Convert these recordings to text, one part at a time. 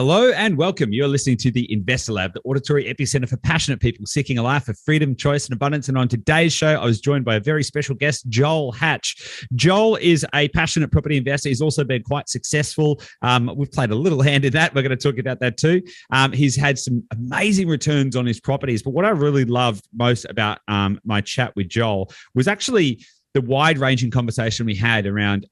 Hello and welcome. You're listening to the Investor Lab, the auditory epicenter for passionate people seeking a life of freedom, choice, and abundance. And on today's show, I was joined by a very special guest, Joel Hatch. Joel is a passionate property investor. He's also been quite successful. We've played a little hand in that. We're going to talk about that too. He's had some amazing returns on his properties. But what I really loved most about my chat with Joel was actually the wide-ranging conversation we had around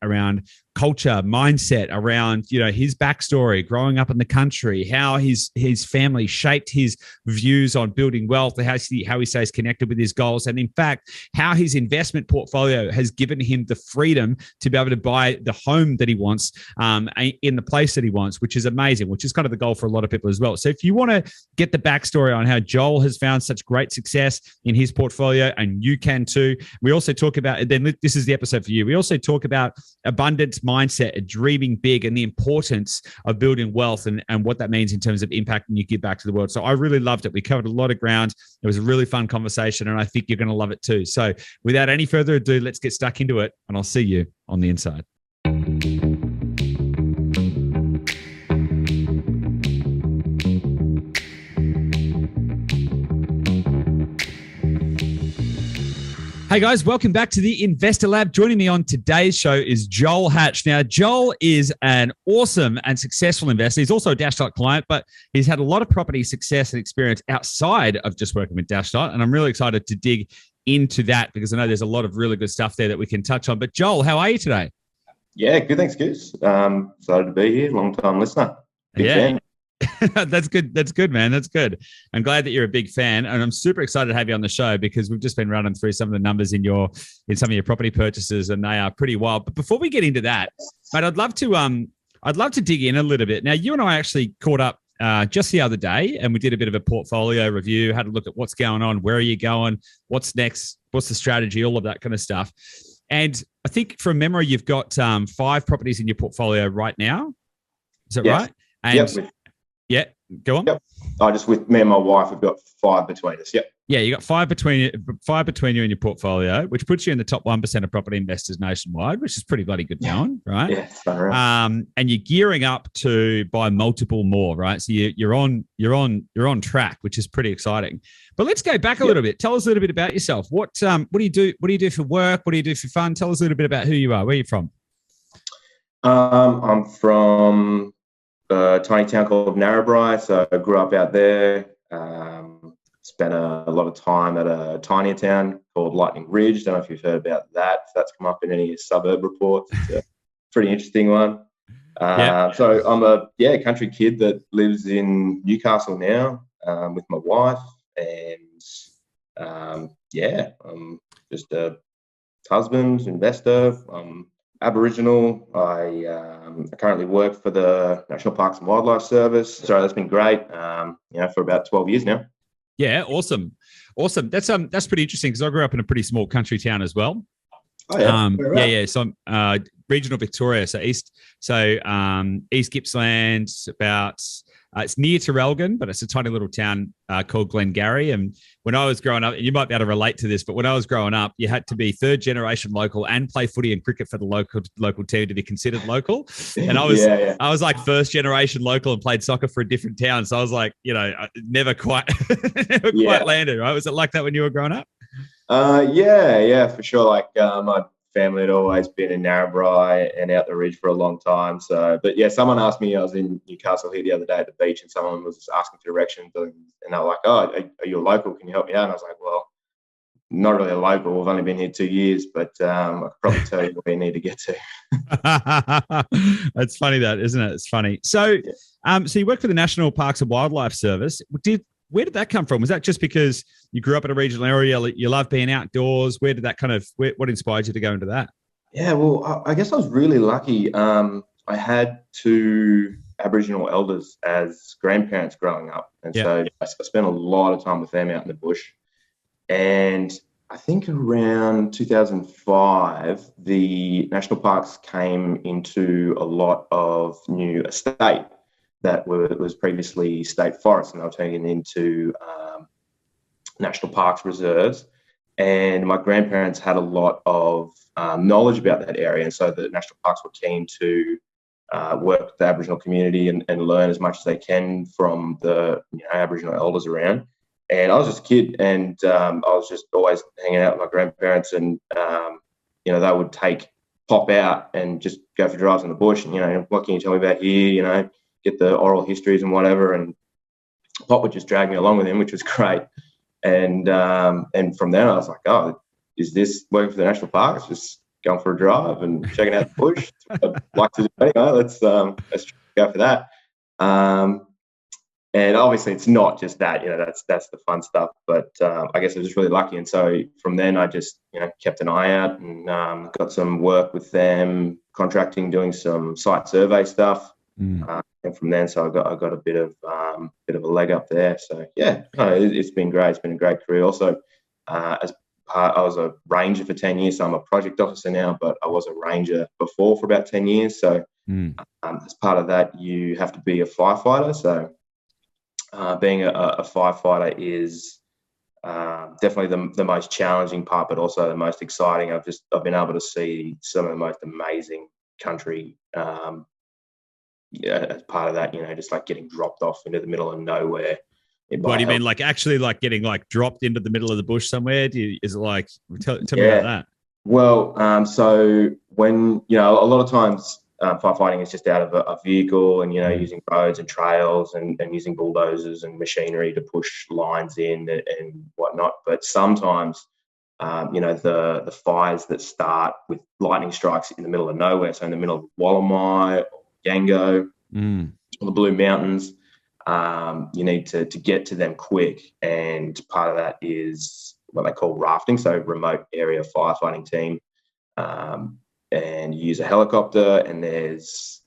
culture, mindset, around his backstory, growing up in the country, how his family shaped his views on building wealth, how he stays connected with his goals, and in fact, how his investment portfolio has given him the freedom to be able to buy the home that he wants in the place that he wants, which is amazing, which is kind of the goal for a lot of people as well. So if you want to get the backstory on how Joel has found such great success in his portfolio, and you can too, we also talk about, then this is the episode for you. We also talk about abundance mindset, dreaming big, and the importance of building wealth and what that means in terms of impact when you give back to the world. So I really loved it. We covered a lot of ground. It was a really fun conversation, and I think you're going to love it too. So without any further ado, let's get stuck into it, and I'll see you on the inside. Hey guys, welcome back to the Investor Lab. Joining me on today's show is Joel Hatch. Now, Joel is an awesome and successful investor. He's also a Dashdot client, but he's had a lot of property success and experience outside of just working with Dashdot. And I'm really excited to dig into that because I know there's a lot of really good stuff there that we can touch on. But Joel, how are you today? Yeah, good. Thanks, Goose. Excited to be here. Long time listener. Big fan. That's good. That's good, man. That's good. I'm glad that you're a big fan, and I'm super excited to have you on the show because we've just been running through some of the numbers in some of your property purchases, and they are pretty wild. But before we get into that, mate, I'd love to dig in a little bit. Now, you and I actually caught up just the other day, and we did a bit of a portfolio review, had a look at what's going on, where are you going, what's next, what's the strategy, all of that kind of stuff. And I think from memory, you've got 5 properties in your portfolio right now. Is that right? And yeah, go on. Yep. Just with me and my wife, we've got 5 between us. Yep. Yeah, you got 5 between you and your portfolio, which puts you in the top 1% of property investors nationwide, which is pretty bloody good going, right? Yeah, right. And you're gearing up to buy multiple more, right? So you're on track, which is pretty exciting. But let's go back a little bit. Tell us a little bit about yourself. What do you do? What do you do for work? What do you do for fun? Tell us a little bit about who you are. Where are you from? I'm from a tiny town called Narrabri, so I grew up out there. Spent a lot of time at a tinier town called Lightning Ridge. Don't know if you've heard about that. If that's come up in any suburb reports. It's a pretty interesting one. So I'm a country kid that lives in Newcastle now with my wife, and I'm just a husband, investor. Aboriginal. I currently work for the National Parks and Wildlife Service. So that's been great, for about 12 years now. Yeah, awesome. That's pretty interesting because I grew up in a pretty small country town as well. Oh yeah, So I'm regional Victoria, so East Gippsland, about it's near Traralgon, but it's a tiny little town called Glengarry. And when I was growing up, and you might be able to relate to this, but when I was growing up, you had to be 3rd generation local and play footy and cricket for the local team to be considered local. And I was like 1st generation local and played soccer for a different town. So I was like, never quite landed. Right? Was it like that when you were growing up? Yeah, for sure. Like my family had always been in Narrabri and out the ridge for a long time. So, but yeah, someone asked me, I was in Newcastle here the other day at the beach, and someone was asking for directions, and they were like, "Oh, are you a local? Can you help me out?" And I was like, "Well, not really a local. We've only been here 2 years, but I could probably tell you where you need to get to." That's funny, that, isn't it? It's funny. So, so you work for the National Parks and Wildlife Service. Where did that come from? Was that just because you grew up in a regional area, you love being outdoors? Where did that what inspired you to go into that? Yeah, well, I guess I was really lucky. I had 2 Aboriginal elders as grandparents growing up. And so I spent a lot of time with them out in the bush. And I think around 2005, the national parks came into a lot of new estate that was previously state forests, and they were turning into national parks reserves. And my grandparents had a lot of knowledge about that area, and so the national parks were keen to work with the Aboriginal community and learn as much as they can from the Aboriginal elders around. And I was just a kid, and I was just always hanging out with my grandparents, and they would pop out and just go for drives in the bush, and what can you tell me about here? Get the oral histories and whatever. And Pop would just drag me along with him, which was great. And from then I was like, oh, is this working for the national park? It's just going for a drive and checking out the bush. I'd like to do anyway. Let's go for that. And obviously it's not just that, that's the fun stuff. But I guess I was just really lucky. And so from then I just, kept an eye out and got some work with them, contracting, doing some site survey stuff. And from then, so I got a bit of a leg up there. So yeah, it's been great. It's been a great career. Also, I was a ranger for 10 years, so I'm a project officer now, but I was a ranger before for about 10 years. So as part of that, you have to be a firefighter. So being a firefighter is definitely the most challenging part, but also the most exciting. I've been able to see some of the most amazing country as part of that, just like getting dropped off into the middle of nowhere. What do you mean, like actually like getting like dropped into the middle of the bush somewhere? Is it like, tell me about that? Well, so when, a lot of times firefighting is just out of a vehicle and, using roads and trails and using bulldozers and machinery to push lines in and whatnot. But sometimes, the fires that start with lightning strikes in the middle of nowhere, so in the middle of Wallamai or Yango or the Blue Mountains, you need to get to them quick. And part of that is what they call rafting, so remote area firefighting team. And you use a helicopter, and there's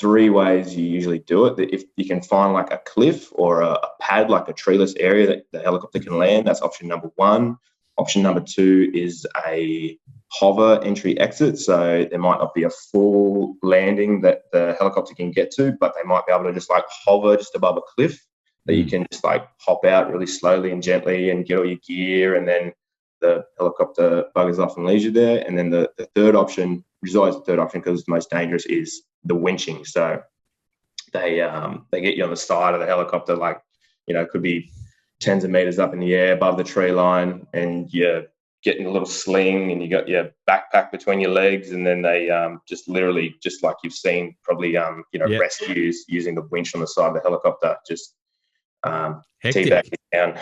3 ways you usually do it. If you can find like a cliff or a pad, like a treeless area that the helicopter can land, that's option number 1. Option number 2 is a hover entry exit. So there might not be a full landing that the helicopter can get to, but they might be able to just like hover just above a cliff that you can just like hop out really slowly and gently and get all your gear, and then the helicopter buggers off and leaves you there. And then the third option, which is always the third option because it's the most dangerous, is the winching. So they get you on the side of the helicopter, like, it could be tens of meters up in the air above the tree line, and you're getting a little sling and you got your backpack between your legs, and then they just literally, just like you've seen probably, rescues using the winch on the side of the helicopter, just teabag you down.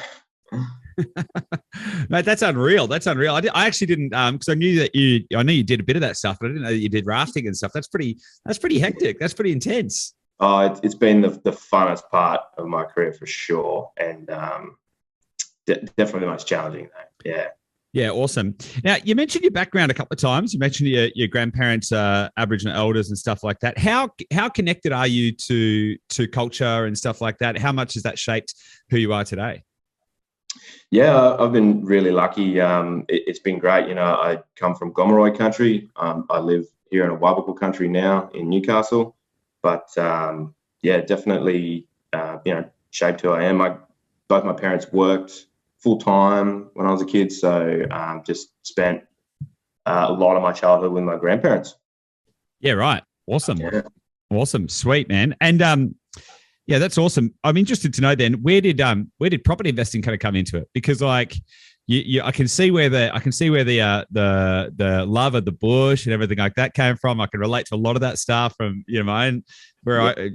Mate, that's unreal. I actually didn't, because I knew you did a bit of that stuff, but I didn't know that you did rafting and stuff. That's pretty hectic. That's pretty intense. Oh, it's been the funnest part of my career for sure, and definitely the most challenging though. Yeah. Yeah, awesome. Now, you mentioned your background a couple of times. You mentioned your grandparents, Aboriginal elders and stuff like that. How connected are you to culture and stuff like that? How much has that shaped who you are today? Yeah, I've been really lucky. It's been great. I come from Gomeroi country. I live here in a Awabakal country now in Newcastle. But definitely, shaped who I am. Both my parents worked full time when I was a kid, so just spent a lot of my childhood with my grandparents. Yeah, right. Awesome. Yeah. Awesome. Sweet, man. And yeah, that's awesome. I'm interested to know then, where did property investing kind of come into it? Because like I can see where the love of the bush and everything like that came from. I can relate to a lot of that stuff from my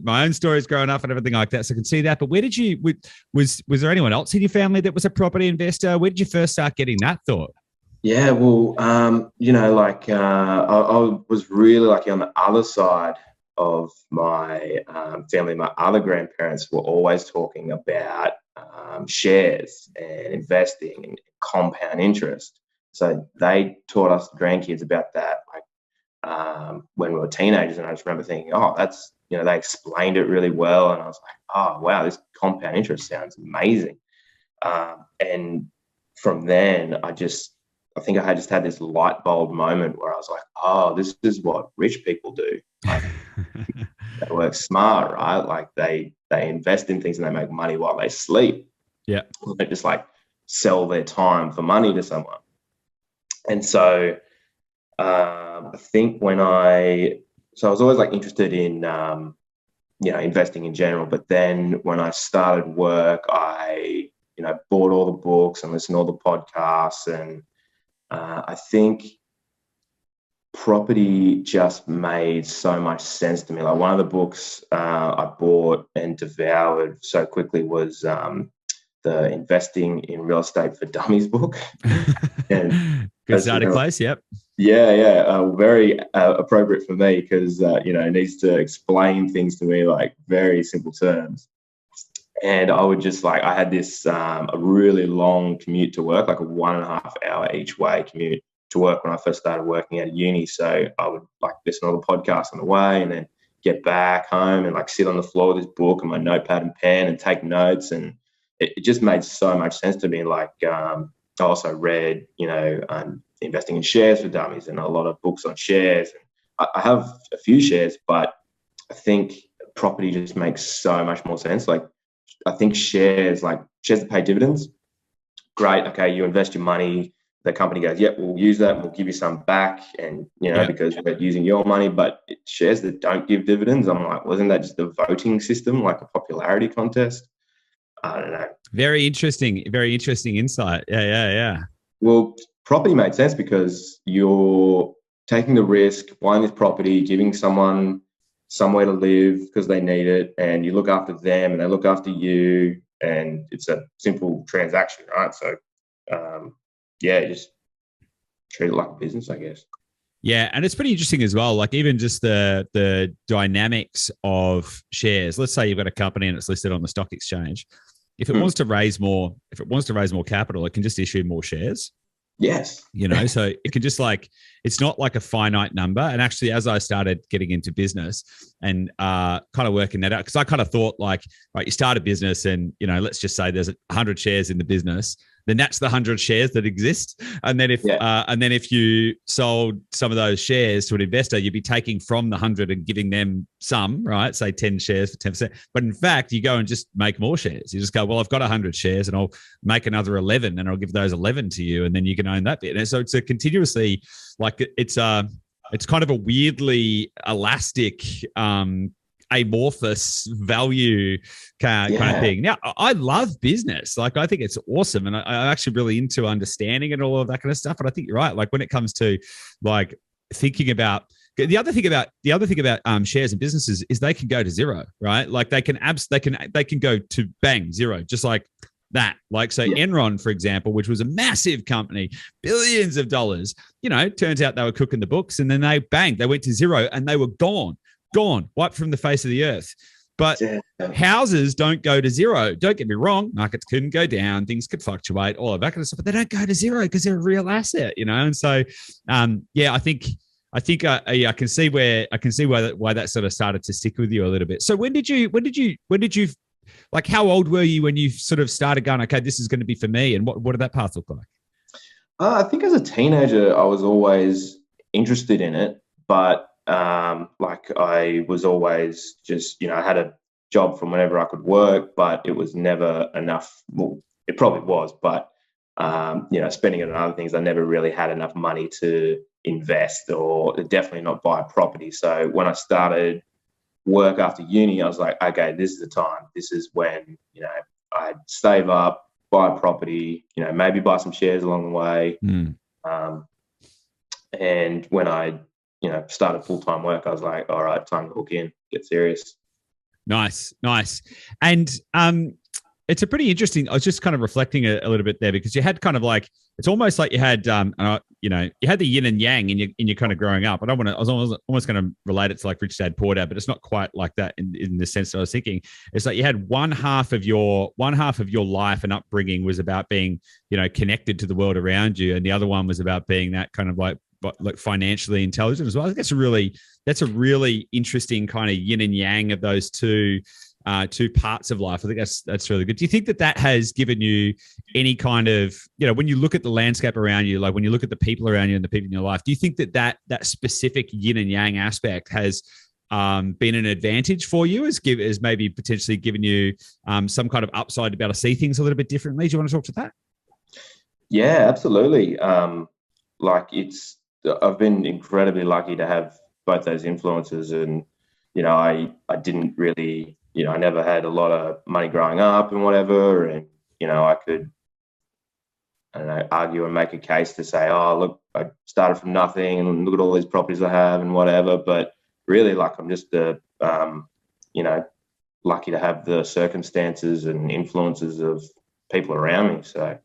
own stories growing up and everything like that. So I can see that. But where did you was there anyone else in your family that was a property investor? Where did you first start getting that thought? Yeah, well, I was really lucky on the other side of my family. My other grandparents were always talking about shares and investing and compound interest. So they taught us grandkids about that, like when we were teenagers. And I just remember thinking, oh, that's, they explained it really well. And I was like, oh, wow, this compound interest sounds amazing. And from then I think I just had this light bulb moment where I was like, oh, this is what rich people do. Like, they work smart, right? Like they invest in things and they make money while they sleep. Yeah. They just like sell their time for money to someone. And so I think when I so I was always like interested in, investing in general. But then when I started work, I, bought all the books and listened to all the podcasts. And I think property just made so much sense to me. Like one of the books I bought and devoured so quickly was the Investing in Real Estate for Dummies book. And good starting place. Yep. Yeah. Very appropriate for me because, it needs to explain things to me like very simple terms. And I would just I had this a really long commute to work, like a 1.5 hour each way commute to work when I first started working at uni. So I would listen to all the podcasts on the way and then get back home and sit on the floor with this book and my notepad and pen and take notes. And it just made so much sense to me. I also read, Investing in Shares for Dummies and a lot of books on shares. I have a few shares, but I think property just makes so much more sense. I think shares that pay dividends, great. Okay, you invest your money. The company goes, yep, we'll use that. We'll give you some back. And, because we're using your money, but shares that don't give dividends, I'm like, wasn't that just a voting system, like a popularity contest? I don't know. Very interesting insight. Yeah. Well, property made sense because you're taking the risk, buying this property, giving someone somewhere to live because they need it, and you look after them and they look after you, and it's a simple transaction, right? So, just treat it like a business, I guess. Yeah, and it's pretty interesting as well. Even just the dynamics of shares. Let's say you've got a company and it's listed on the stock exchange. If it wants to raise more, capital, it can just issue more shares. Yes. So it can just it's not like a finite number. And actually, as I started getting into business and kind of working that out, because I kind of thought right, you start a business and, let's just say there's 100 shares in the business, then that's the 100 shares that exist. And then if you sold some of those shares to an investor, you'd be taking from the 100 and giving them some, right? Say 10 shares for 10%. But in fact, you go and just make more shares. You just go, well, I've got 100 shares and I'll make another 11 and I'll give those 11 to you. And then you can own that bit. And so it's a continuously it's kind of a weirdly elastic, amorphous value kind of thing. Now, I love business. I think it's awesome. And I'm actually really into understanding and all of that kind of stuff. But I think you're right. When it comes to thinking about the other thing about shares and businesses is they can go to zero, right? They can go to bang, zero, just like that. Enron, for example, which was a massive company, billions of dollars, turns out they were cooking the books and then they went to zero and they were gone, wiped from the face of the earth. But houses don't go to zero. Don't get me wrong. Markets can go down. Things could fluctuate, all of that kind of stuff, but they don't go to zero because they're a real asset, And so, I think I can see why that sort of started to stick with you a little bit. So when did you how old were you when you sort of started going, okay, this is going to be for me? And what did that path look like? I think as a teenager, I was always interested in it, but I was always just, I had a job from whenever I could work, but it was never enough. Well, it probably was, but, spending it on other things, I never really had enough money to invest or definitely not buy a property. So when I started work after uni, I was like, okay, this is the time. This is when, I'd save up, buy a property, maybe buy some shares along the way. And when I, started full-time work, I was like, all right, time to hook in, get serious. Nice. And it's a pretty interesting, I was just kind of reflecting a little bit there because you had kind of it's almost like you had, you had the yin and yang in your kind of growing up. I was almost going to relate it to Rich Dad Poor Dad, but it's not quite like that in the sense that I was thinking. It's you had one half of your life and upbringing was about being, connected to the world around you. And the other one was about being that kind of financially intelligent as well. I think that's a really interesting kind of yin and yang of those two parts of life. I think that's really good. Do you think that has given you any kind of, when you look at the landscape around you, when you look at the people around you and the people in your life, do you think that specific yin and yang aspect has been an advantage for you, as maybe potentially given you some kind of upside to be able to see things a little bit differently? Do you want to talk to that? Yeah, absolutely. I've been incredibly lucky to have both those influences. And, I didn't really, I never had a lot of money growing up and whatever. And, I could, I don't know, argue and make a case to say, oh, look, I started from nothing and look at all these properties I have and whatever. But really, like, I'm just lucky to have the circumstances and influences of people around me. So,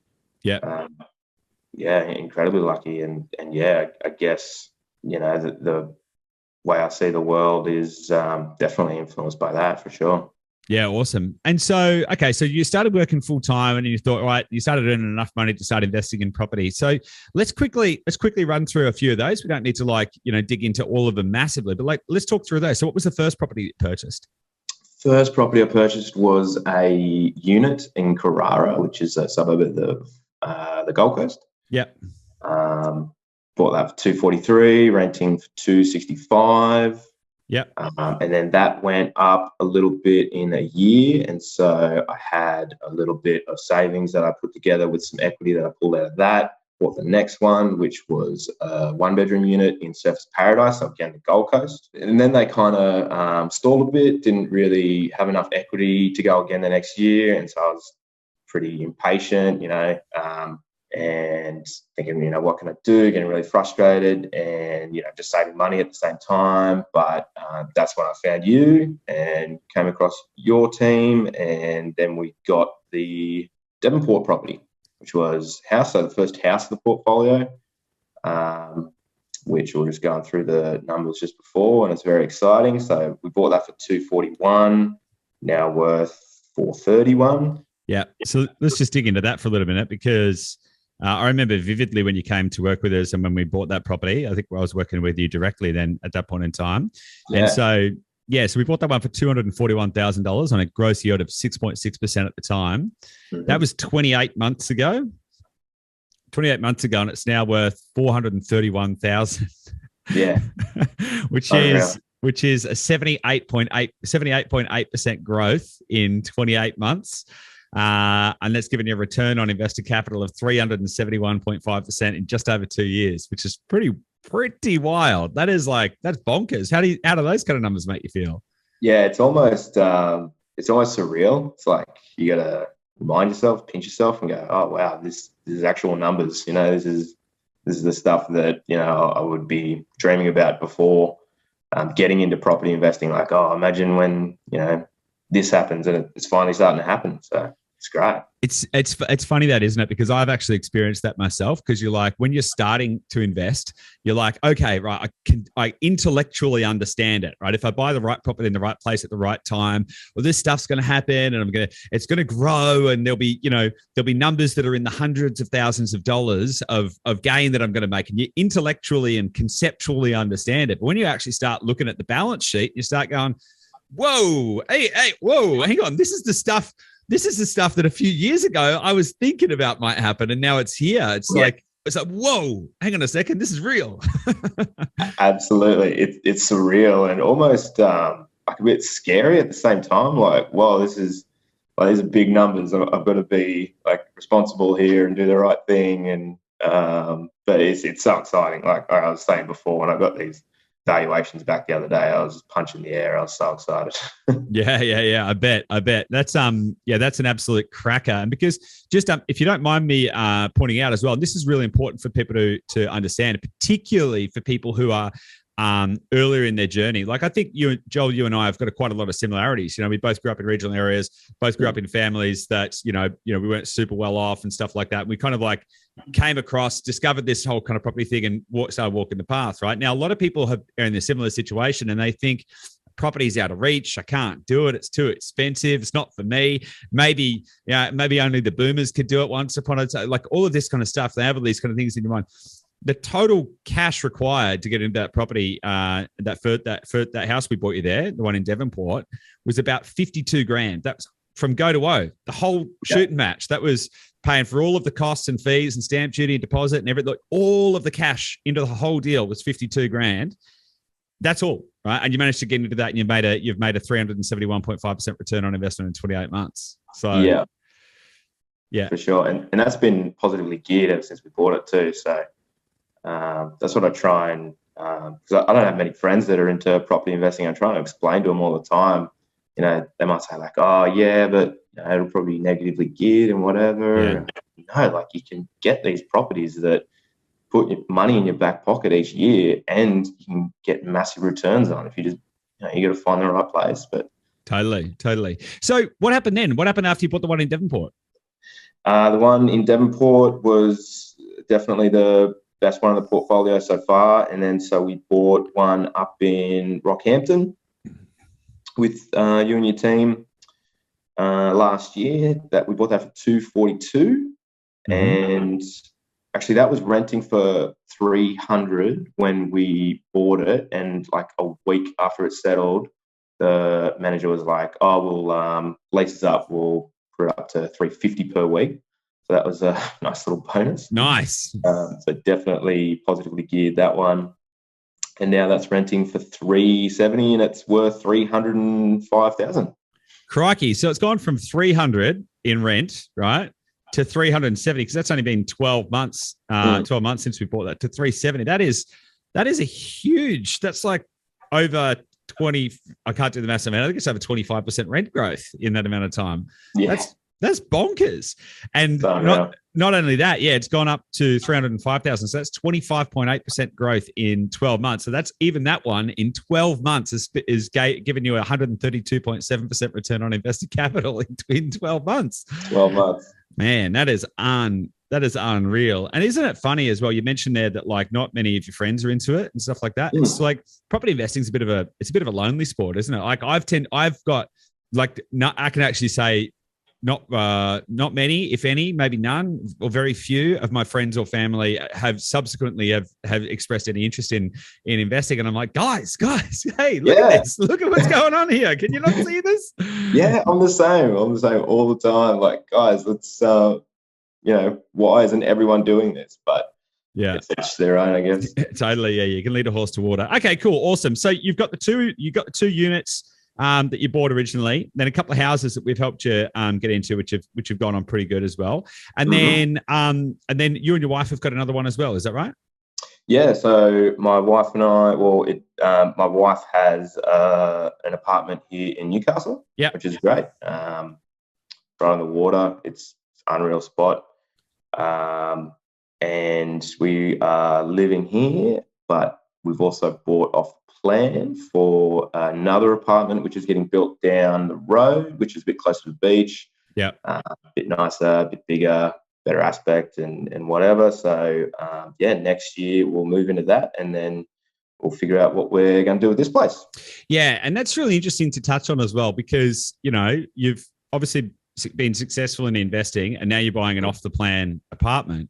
incredibly lucky. And I guess, the way I see the world is definitely influenced by that for sure. Yeah, awesome. And so, okay, so you started working full time, and you thought, all right, you started earning enough money to start investing in property. So let's quickly run through a few of those. We don't need to dig into all of them massively, but let's talk through those. So, what was the first property you purchased? First property I purchased was a unit in Carrara, which is a suburb of the Gold Coast. Yep. Bought that for $243, renting for $265. Yep. And then that went up a little bit in a year. And so I had a little bit of savings that I put together with some equity that I pulled out of that. Bought the next one, which was a 1-bedroom unit in Surfers Paradise, so again, the Gold Coast. And then they kind of stalled a bit, didn't really have enough equity to go again the next year. And so I was pretty impatient, and thinking, what can I do? Getting really frustrated and, just saving money at the same time. But that's when I found you and came across your team. And then we got the Devonport property, which was the first house of the portfolio, which we were just going through the numbers just before, and it's very exciting. So we bought that for $241, now worth $431. Yeah. So let's just dig into that for a little minute, because I remember vividly when you came to work with us and when we bought that property. I think I was working with you directly then at that point in time. Yeah. And so, so we bought that one for $241,000 on a gross yield of 6.6% at the time. Mm-hmm. That was 28 months ago. 28 months ago, and it's now worth $431,000. Yeah. which is a 78.8% growth in 28 months. And that's given you a return on invested capital of 371.5% in just over 2 years, which is pretty wild. That's bonkers. How do those kind of numbers make you feel? Yeah, it's almost surreal. It's like you gotta remind yourself, pinch yourself, and go, oh wow, this is actual numbers. This is the stuff that I would be dreaming about before getting into property investing. Like, oh, imagine when this happens, and it's finally starting to happen. So it's great. It's funny that, isn't it? Because I've actually experienced that myself. Because you're like, when you're starting to invest, you're like, okay, right, I intellectually understand it, right? If I buy the right property in the right place at the right time, well, this stuff's going to happen, and it's going to grow, and there'll be numbers that are in the hundreds of thousands of dollars of gain that I'm going to make, and you intellectually and conceptually understand it. But when you actually start looking at the balance sheet, you start going, whoa, hey, whoa, hang on, this is the stuff that a few years ago I was thinking about might happen, and now it's here. It's like, whoa, hang on a second, this is real. Absolutely. It's surreal and almost like a bit scary at the same time. Like, whoa, these are big numbers. I've got to be responsible here and do the right thing. And but it's so exciting. Like I was saying before, when I got these valuations back the other day, I was just punching the air. I was so excited. Yeah. I bet that's that's an absolute cracker. And because just if you don't mind me pointing out as well, this is really important for people to understand, particularly for people who are earlier in their journey. Like, I think Joel, you and I have got quite a lot of similarities. We both grew up in regional areas, both grew up in families that, we weren't super well off and stuff like that. We kind of came across, discovered this whole kind of property thing and started walking the path, right? Now, a lot of people are in a similar situation and they think property's out of reach. I can't do it. It's too expensive. It's not for me. Maybe only the boomers could do it once upon a time. Like all of this kind of stuff. They have all these kind of things in your mind. The total cash required to get into that property, that house we bought you there, the one in Devonport, was about $52,000. That was from go to woe, the whole shooting match. That was paying for all of the costs and fees and stamp duty and deposit and everything. All of the cash into the whole deal was $52,000. That's all, right? And you managed to get into that, and you've made a 371.5% return on investment in 28 months. So yeah, for sure. And that's been positively geared ever since we bought it too. So that's what I try and because I don't have many friends that are into property investing. I'm trying to explain to them all the time. You know, they might say like, "Oh, yeah, but you know, it'll probably be negatively geared and whatever." Yeah. No, like you can get these properties that put your money in your back pocket each year, and you can get massive returns on if you just, you know, you got to find the right place. But Totally. So what happened then? What happened after you bought the one in Devonport? The one in Devonport was definitely the best one in the portfolio so far. And then so we bought one up in Rockhampton with you and your team last year. That we bought that for $242, and actually that was renting for $300 when we bought it. And like a week after it settled, the manager was like, "Oh, we'll lease up. We'll put it up to $350 per week." So that was a nice little bonus. Nice. So definitely positively geared that one. And now that's renting for $370, and it's worth $305,000. Crikey! So it's gone from 300 in rent, right, to 370, because that's only been 12 months. 12 months since we bought that, to 370. That is a huge. That's like over 20. I can't do the math. I think it's over 25% rent growth in that amount of time. Yeah. That's bonkers. And not only that, it's gone up to 305,000. So that's 25.8% growth in 12 months. So that's even that one in 12 months is giving you a 132.7% return on invested capital in 12 months. 12 months. Man, that is unreal. And isn't it funny as well? You mentioned there that like not many of your friends are into it and stuff like that. It's like property investing is a bit of a lonely sport, isn't it? Like I can actually say not many, if any, maybe none or very few of my friends or family have subsequently have expressed any interest in investing. And I'm like, guys, hey, look at this. Look at what's going on here. Can you not see this? Yeah, I'm the same all the time. Like, guys, let's, why isn't everyone doing this? But it's each their own, I guess. Totally. Yeah. You can lead a horse to water. Okay, cool. Awesome. So you've got the two units that you bought originally, then a couple of houses that we've helped you get into, which have gone on pretty good as well, and then you and your wife have got another one as well. Is that right? Yeah. So my wife and I, my wife has an apartment here in Newcastle, which is great. Right on the water. It's an unreal spot, and we are living here, but we've also bought off plan for another apartment which is getting built down the road, which is a bit closer to the beach, a bit nicer, a bit bigger, better aspect and whatever. So next year we'll move into that, and then we'll figure out what we're going to do with this place. And that's really interesting to touch on as well, because you've obviously been successful in investing, and now you're buying an off the plan apartment.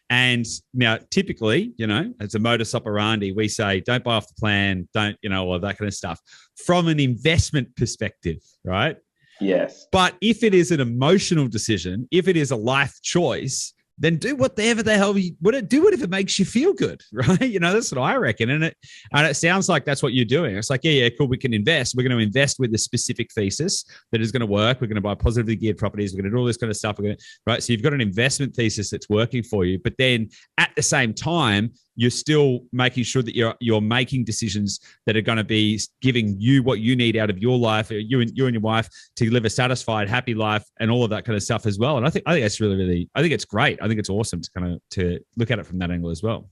And now, typically, as a modus operandi, we say, don't buy off the plan, don't, all that kind of stuff from an investment perspective, right? Yes. But if it is an emotional decision, if it is a life choice, then do whatever the hell you want to do it if it makes you feel good, right? That's what I reckon. And it sounds like that's what you're doing. It's like, cool, we can invest. We're going to invest with a specific thesis that is going to work. We're going to buy positively geared properties. We're going to do all this kind of stuff. Right? So you've got an investment thesis that's working for you, but then at the same time, you're still making sure that you're making decisions that are going to be giving you what you need out of your life, you and your wife, to live a satisfied, happy life, and all of that kind of stuff as well. And I think that's really, I think it's great. I think it's awesome to look at it from that angle as well.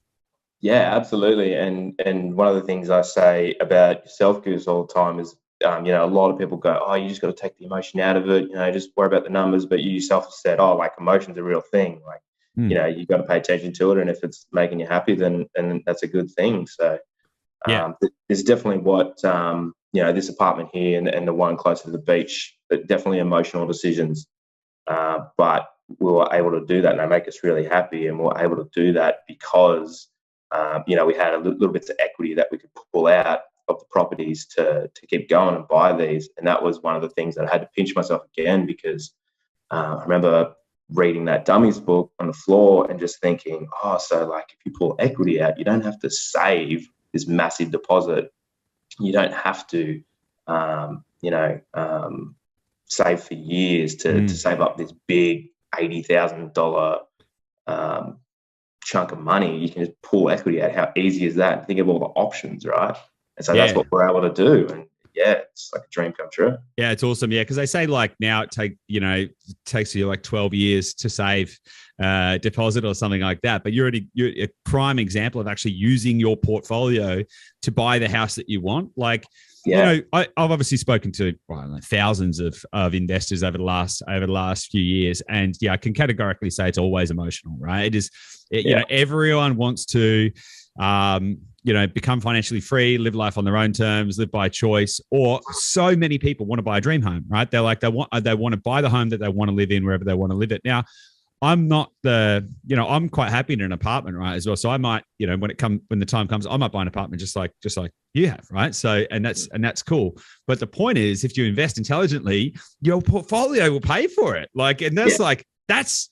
Yeah, absolutely. And one of the things I say about yourself, Goose, all the time is, a lot of people go, "Oh, you just got to take the emotion out of it. Just worry about the numbers." But you yourself have said, "Oh, like emotion's a real thing. Like." You've got to pay attention to it, and if it's making you happy, then that's a good thing. So, there's definitely what this apartment here and the one closer to the beach, definitely emotional decisions. But we were able to do that, and they make us really happy. And we were able to do that because we had a little bits of equity that we could pull out of the properties to keep going and buy these. And that was one of the things that I had to pinch myself again, because I remember reading that dummies book on the floor and just thinking, so like if you pull equity out, you don't have to save this massive deposit. You don't have to, save for years to save up this big $80,000 chunk of money, you can just pull equity out. How easy is that? Think of all the options, right? And so that's Yeah. what we're able to do. And yeah, it's like a dream come true. Yeah, it's awesome. Yeah, because they say like now it takes you like 12 years to save deposit or something like that. But you're a prime example of actually using your portfolio to buy the house that you want. Like, Yeah. I've obviously spoken to thousands of investors over the last few years, and yeah, I can categorically say it's always emotional, right? It is, you know, everyone wants to, become financially free, live life on their own terms, live by choice. Or so many people want to buy a dream home, right? They're like they want to buy the home that they want to live in wherever they want to live it. Now, I'm not I'm quite happy in an apartment, right, as well. So I might, when the time comes, I might buy an apartment just like you have, right? So and that's cool. But the point is, if you invest intelligently, your portfolio will pay for it. That's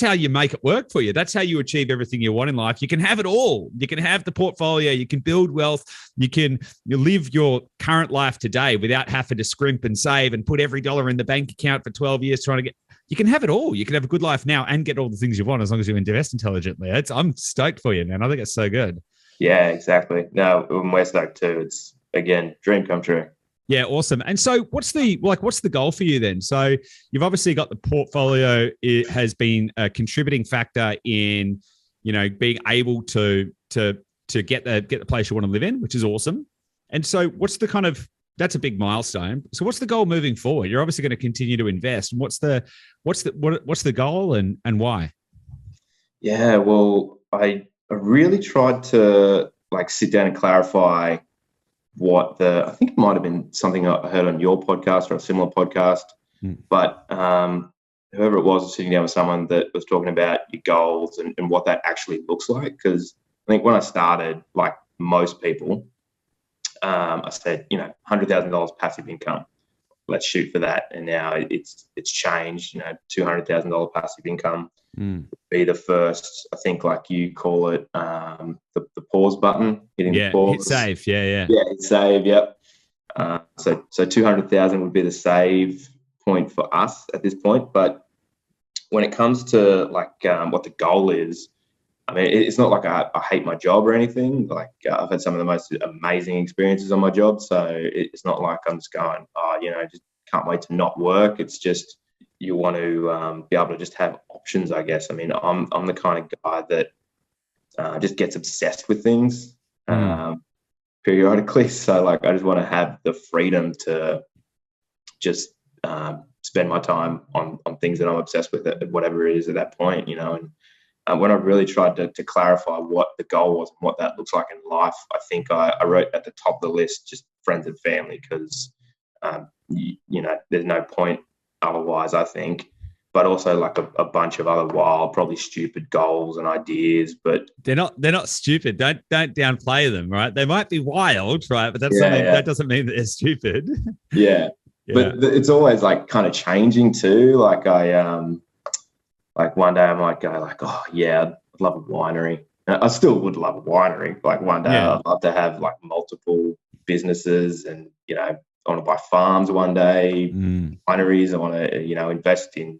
how you make it work for you. That's how you achieve everything you want in life. You can have it all. You can have the portfolio. You can build wealth. You live your current life today without having to scrimp and save and put every dollar in the bank account for 12 years trying to get. You can have it all. You can have a good life now and get all the things you want as long as you invest intelligently. I'm stoked for you, man. I think it's so good. Yeah, exactly. No, we're stoked too. It's, again, dream come true. Yeah, awesome. And so what's the goal for you then? So you've obviously got the portfolio. It has been a contributing factor in, being able to get the place you want to live in, which is awesome. And so that's a big milestone. So what's the goal moving forward? You're obviously going to continue to invest. What's the goal and why? Yeah, well, I really tried to sit down and clarify I think it might have been something I heard on your podcast or a similar podcast, but whoever it was sitting down with someone that was talking about your goals and what that actually looks like. Because I think when I started, like most people, I said, $100,000 passive income. Let's shoot for that. And now it's changed, $200,000 passive income would be the first, I think, like you call it, the pause button, hitting the pause. Hit save. Yeah, hit save. Yep. So 200,000 would be the save point for us at this point. But when it comes to what the goal is, I mean, it's not like I hate my job or anything. I've had some of the most amazing experiences on my job. So it's not like I'm just going, just can't wait to not work. It's just you want to be able to just have options, I guess. I mean, I'm the kind of guy that just gets obsessed with things periodically. So I just want to have the freedom to just spend my time on things that I'm obsessed with, whatever it is at that point, And when I really tried to clarify what the goal was and what that looks like in life, I think I wrote at the top of the list just friends and family because, there's no point otherwise, I think. But also a bunch of other wild, probably stupid goals and ideas. But they're not stupid. Don't downplay them, right? They might be wild, right? But that doesn't mean that they're stupid. Yeah. But it's always kind of changing too. One day I might go oh yeah, I'd love a winery. I still would love a winery. One day I'd love to have multiple businesses and, I want to buy farms one day, wineries. I want to, invest in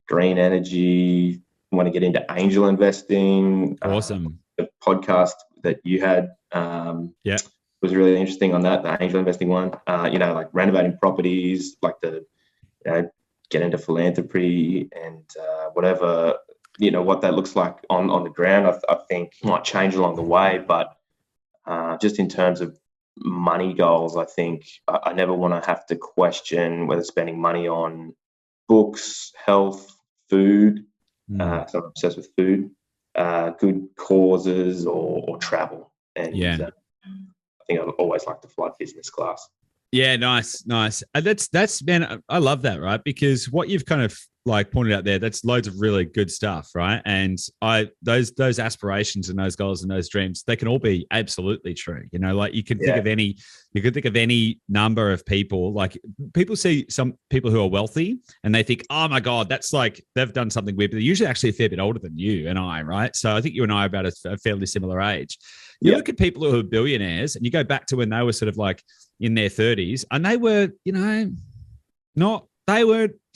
green energy. I want to get into angel investing. Awesome. The podcast that you had was really interesting on that, the angel investing one. Renovating properties, get into philanthropy and whatever, what that looks like on the ground, I think might change along the way. But just in terms of money goals, I think I never want to have to question whether spending money on books, health, food, so I'm obsessed with food, good causes or travel. And I think I've always liked to fly business class. Yeah, nice. That's man, I love that, right? Because what you've kind of pointed out there, that's loads of really good stuff, right? And those aspirations and those goals and those dreams, they can all be absolutely true. You can think of any number of people. People see some people who are wealthy and they think, oh my God, that's they've done something weird, but they're usually actually a fair bit older than you and I, right? So I think you and I are about a fairly similar age. You look at people who are billionaires and you go back to when they were sort of in their 30s and they were,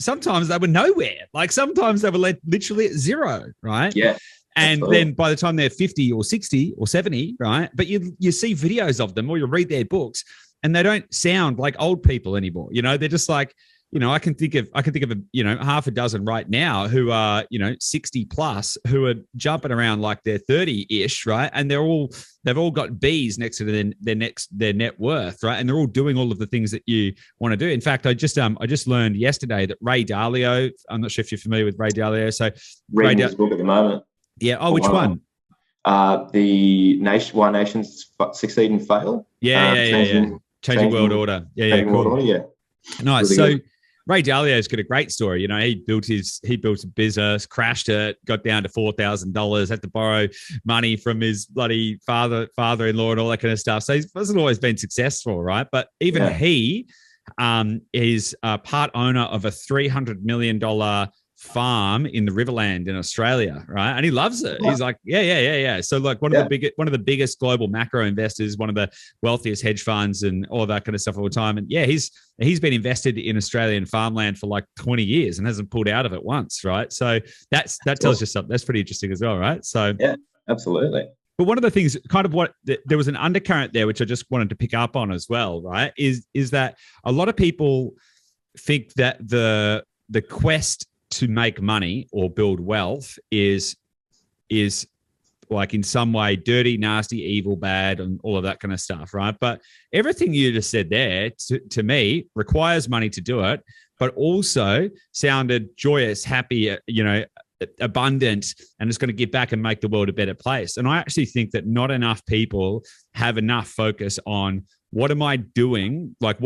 sometimes they were nowhere. Sometimes they were literally at zero, right? Yeah. And then by the time they're 50 or 60 or 70, right? But you see videos of them or you read their books and they don't sound like old people anymore. They're just like, I can think of half a dozen right now who are 60 plus who are jumping around like they're 30-ish, right? And they've all got B's next to their net worth, right? And they're all doing all of the things that you want to do. In fact, I just learned yesterday that Ray Dalio, I'm not sure if you're familiar with Ray Dalio. So reading his book at the moment. Yeah. Oh, which one? The Why Nations Succeed and Fail. Changing World Order. Yeah, cool. World Order, yeah. Nice. Really so good. Ray Dalio's got a great story. He built a business, crashed it, got down to $4,000, had to borrow money from his bloody father-in-law and all that kind of stuff. So he hasn't always been successful, right? But even he is a part owner of a $300 million farm in the Riverland in Australia, right? And he loves it. He's like, yeah. So like one of the biggest global macro investors, one of the wealthiest hedge funds and all of that kind of stuff all the time. And he's been invested in Australian farmland for like 20 years and hasn't pulled out of it once, right? So that tells you something. That's pretty interesting as well, right? So yeah, absolutely. But one of the things, kind of there was an undercurrent there, which I just wanted to pick up on as well, right? Is that a lot of people think that the quest to make money or build wealth is like in some way dirty, nasty, evil, bad, and all of that kind of stuff, right? But everything you just said there, to me, requires money to do it, but also sounded joyous, happy, abundant, and it's going to give back and make the world a better place. And I actually think that not enough people have enough focus on what am I doing? Like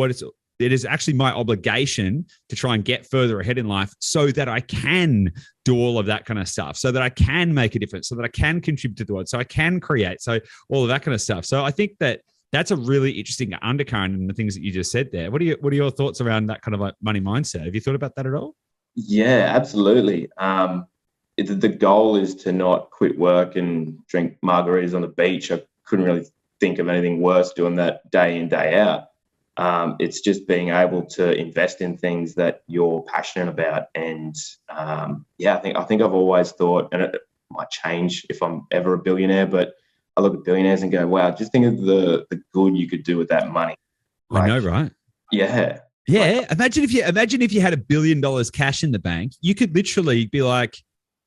it is actually my obligation to try and get further ahead in life so that I can do all of that kind of stuff, so that I can make a difference, so that I can contribute to the world, so I can create, so all of that kind of stuff. So I think that that's a really interesting undercurrent in the things that you just said there. What are your thoughts around that kind of like money mindset? Have you thought about that at all? Yeah, absolutely. The goal is to not quit work and drink margaritas on the beach. I couldn't really think of anything worse doing that day in, day out. It's just being able to invest in things that you're passionate about. And I think I've always thought, and it might change if I'm ever a billionaire, but I look at billionaires and go, wow, just think of the good you could do with that money. I know, right? Yeah. Yeah. Imagine if you had $1 billion cash in the bank, you could literally be like,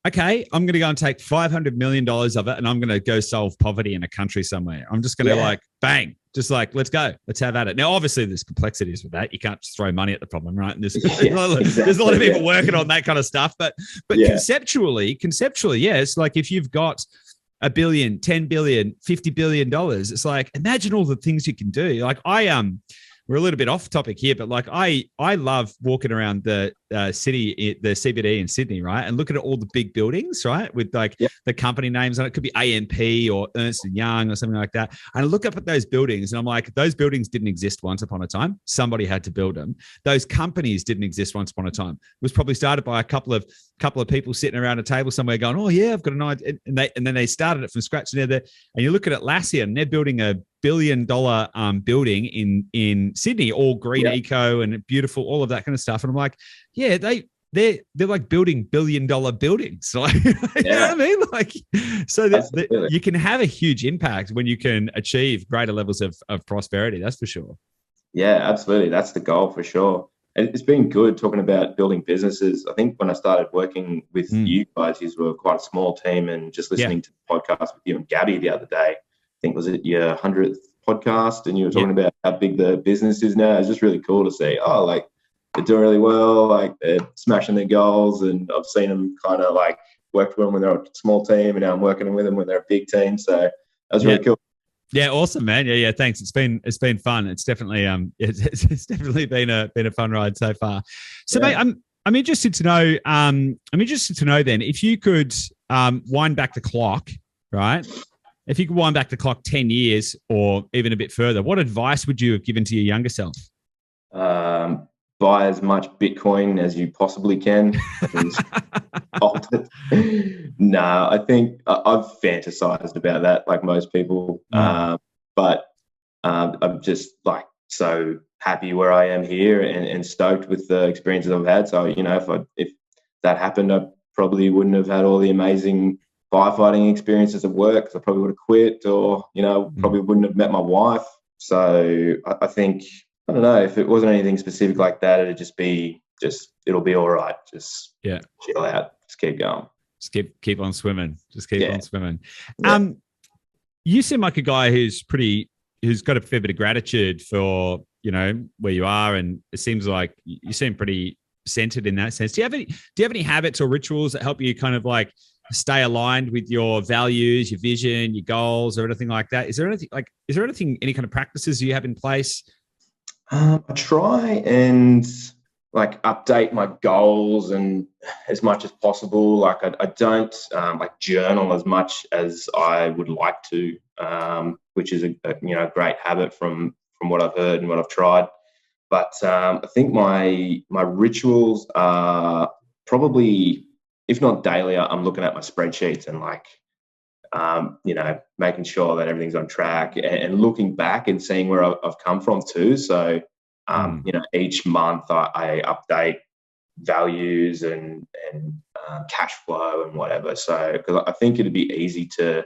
okay, I'm going to go and take $500 million of it and I'm going to go solve poverty in a country somewhere. I'm just going to like, bang, just like, let's go. Let's have at it. Now, obviously, there's complexities with that. You can't just throw money at the problem, right? And there's a lot of people working on that kind of stuff. But conceptually, it's like if you've got $1 billion, $10 billion, $50 billion, it's like, imagine all the things you can do. Like we're a little bit off topic here, but like I love walking around the city, the CBD in Sydney, right, and looking at all the big buildings, right, with like the company names on it. It could be AMP or Ernst & Young or something like that. And I look up at those buildings and I'm like, those buildings didn't exist once upon a time. Somebody had to build them. Those companies didn't exist once upon a time. It was probably started by a couple of people sitting around a table somewhere going, oh yeah, I've got an idea. And then they started it from scratch. And you look at Atlassian and they're building $1 billion building in Sydney, all green eco and beautiful, all of that kind of stuff. And I'm like, yeah, they're like building $1 billion buildings. Like, you know what I mean? Like, so that you can have a huge impact when you can achieve greater levels of prosperity. That's for sure. Yeah, absolutely. That's the goal for sure. And it's been good talking about building businesses. I think when I started working with you guys, you were quite a small team, and just listening to the podcast with you and Gabby the other day, I think was it your 100th podcast, and you were talking about how big the business is now. It's just really cool to see, oh, like they're doing really well, like they're smashing their goals, and I've seen them kind of like worked with them when they're a small team, and now I'm working with them when they're a big team. So that was really cool. Yeah, awesome, man. Yeah. Thanks. It's been fun. It's definitely it's definitely been a fun ride so far. So, mate, I'm interested to know. Then, if you could wind back the clock, right? If you could wind back the clock 10 years or even a bit further, what advice would you have given to your younger self? Buy as much Bitcoin as you possibly can. No, I think I've fantasized about that like most people. But I'm just like so happy where I am here and stoked with the experiences I've had. So, if that happened, I probably wouldn't have had all the amazing firefighting experiences at work, because I probably would have quit, or probably wouldn't have met my wife. So I think, I don't know, if it wasn't anything specific like that, it'll be all right. Just chill out, just keep going. Just keep on swimming. Just keep on swimming. Yeah. You seem like a guy who's got a fair bit of gratitude for, where you are. And it seems like you seem pretty centered in that sense. Do you have any habits or rituals that help you kind of like stay aligned with your values, your vision, your goals, or anything like that? Is there any kind of practices you have in place? I try and like update my goals and as much as possible. Like I don't like journal as much as I would like to, which is a great habit from what I've heard and what I've tried. But I think my rituals are probably, if not daily, I'm looking at my spreadsheets and like, making sure that everything's on track and looking back and seeing where I've come from too. So, each month I update values and cash flow and whatever. So, because I think it'd be easy to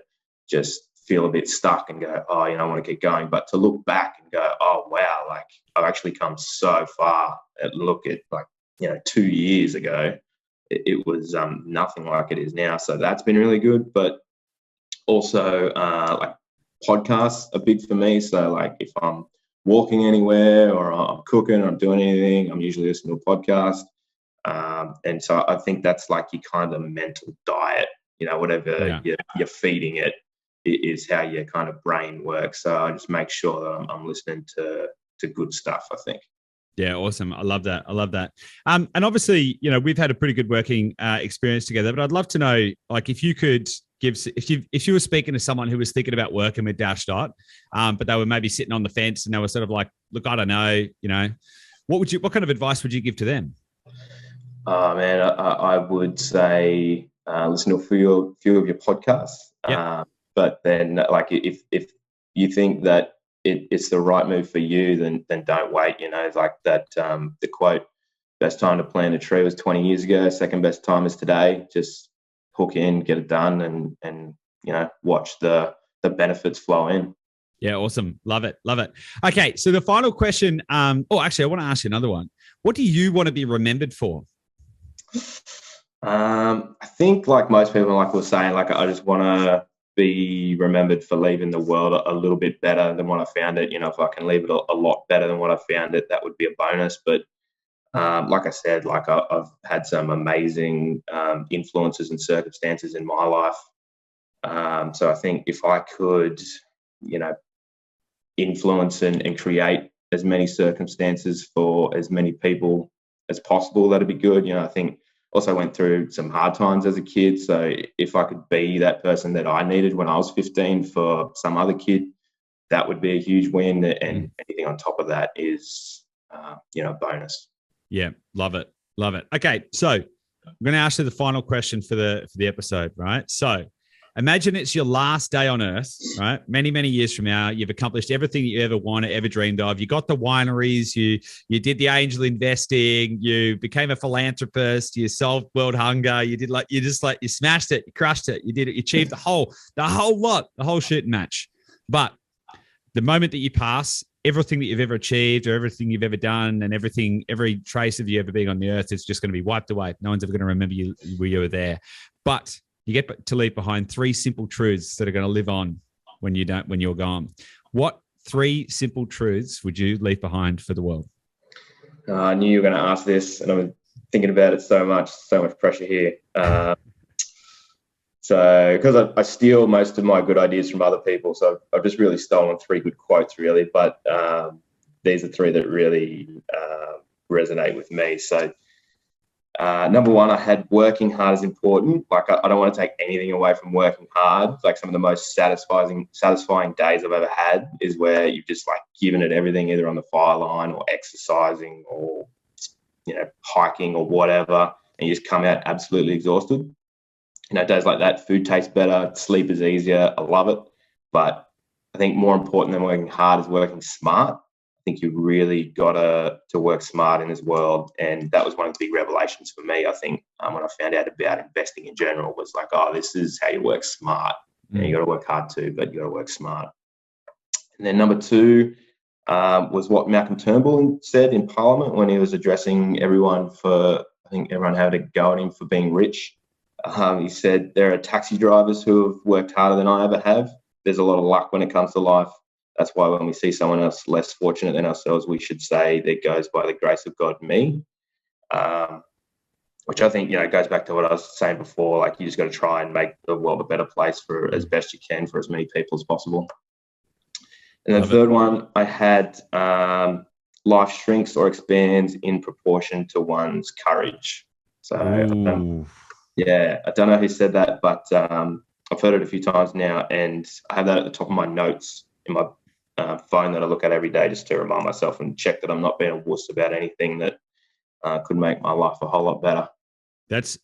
just feel a bit stuck and go, oh, I want to keep going. But to look back and go, oh, wow, like I've actually come so far. And look at 2 years ago, it was nothing like it is now. So that's been really good. But also like podcasts are big for me. So like if I'm walking anywhere or I'm cooking or I'm doing anything, I'm usually listening to a podcast. And so I think that's like your kind of mental diet, whatever you're feeding it is how your kind of brain works. So I just make sure that I'm listening to good stuff, I think. Yeah, awesome. I love that. And obviously, we've had a pretty good working experience together, but I'd love to know, like, if you could if you were speaking to someone who was thinking about working with Dashdot, but they were maybe sitting on the fence and they were sort of like, look, I don't know, what kind of advice would you give to them? Oh man, I would say listen to a few of your podcasts. Yep. But then, like, if you think that it's the right move for you, then don't wait. It's like that. The quote: "Best time to plant a tree was 20 years ago. Second best time is today." Just hook in, get it done, and watch the benefits flow in. Yeah, awesome. Love it. Okay, so the final question. Actually, I want to ask you another one. What do you want to be remembered for? I think, like most people, like we're saying, like I just want to be remembered for leaving the world a little bit better than what I found it. If I can leave it a lot better than what I found it, that would be a bonus. But like I said, like I've had some amazing influences and circumstances in my life. So I think if I could, influence and create as many circumstances for as many people as possible, that'd be good. I think also went through some hard times as a kid. So if I could be that person that I needed when I was 15 for some other kid, that would be a huge win. And anything on top of that is, a bonus. Yeah, love it. Okay, so I'm going to ask you the final question for the episode, right? So imagine it's your last day on Earth, right? Many, many years from now, you've accomplished everything you ever wanted, ever dreamed of. You got the wineries, you did the angel investing, you became a philanthropist, you solved world hunger, you smashed it, you crushed it, you achieved the whole lot, the whole shooting match. But the moment that you pass, everything that you've ever achieved or everything you've ever done and every trace of you ever being on the earth is just going to be wiped away. No one's ever going to remember you where you were there. But you get to leave behind 3 simple truths that are going to live on when you're gone. What 3 simple truths would you leave behind for the world? I knew you were going to ask this, and I was thinking about it so much pressure here. So because I steal most of my good ideas from other people, so I've just really stolen 3 good quotes, really. But these are 3 that really resonate with me. So number 1, I had working hard is important. Like I don't want to take anything away from working hard. Like some of the most satisfying days I've ever had is where you've just like given it everything, either on the fire line or exercising or hiking or whatever, and you just come out absolutely exhausted. Days like that, food tastes better, sleep is easier. I love it. But I think more important than working hard is working smart. think you really got to work smart in this world. And that was one of the big revelations for me, I think, when I found out about investing in general, was like, oh, this is how you work smart. You know, you got to work hard too, but you got to work smart. And then number two was what Malcolm Turnbull said in Parliament when he was addressing everyone for, I think everyone had a go at him for being rich. He said, there are taxi drivers who have worked harder than I ever have. There's a lot of luck when it comes to life. That's why when we see someone else less fortunate than ourselves, we should say that goes by the grace of God, me. Which I think, you know, goes back to what I was saying before. Like, you just got to try and make the world a better place for as best you can for as many people as possible. And the third one I had, life shrinks or expands in proportion to one's courage. So I don't know who said that, but I've heard it a few times now, and I have that at the top of my notes in my phone that I look at every day just to remind myself and check that I'm not being a wuss about anything that could make my life a whole lot better.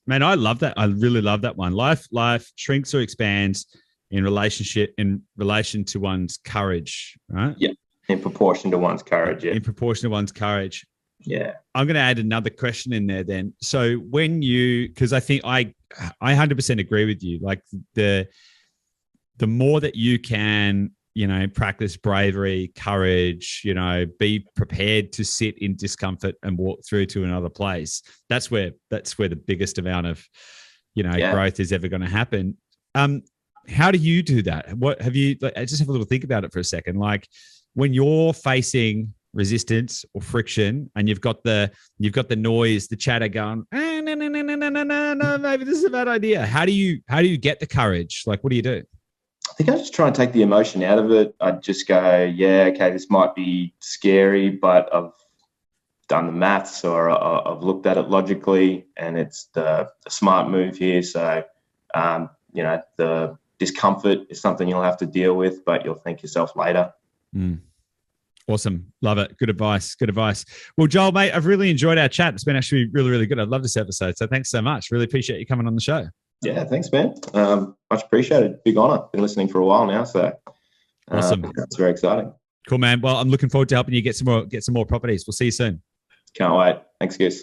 Man, I love that. I really love that one. Life shrinks or expands in relation to one's courage, right? Yeah, in proportion to one's courage. Yeah, in proportion to one's courage. Yeah. I'm going to add another question in there then. So when because I think I 100% agree with you. Like the more that you can, you know, practice bravery, courage, you know, be prepared to sit in discomfort and walk through to another place. That's where the biggest amount of, you know, growth is ever going to happen. How do you do that? What have you, like, just have a little think about it for a second. Like when you're facing resistance or friction and you've got the noise, the chatter going, no, maybe this is a bad idea. How do you get the courage? Like, what do you do? I think I just try and take the emotion out of it. I'd just go, yeah, okay, this might be scary, but I've done the maths or I've looked at it logically, and it's the smart move here. So, you know, the discomfort is something you'll have to deal with, but you'll thank yourself later. Awesome. Love it. Good advice. Well, Joel, mate, I've really enjoyed our chat. It's been actually really, really good. I love this episode. So thanks so much. Really appreciate you coming on the show. Yeah, thanks, man. Much appreciated. Big honor. Been listening for a while now, so awesome. That's very exciting. Cool, man. Well, I'm looking forward to helping you get some more properties. We'll see you soon. Can't wait. Thanks, Gus.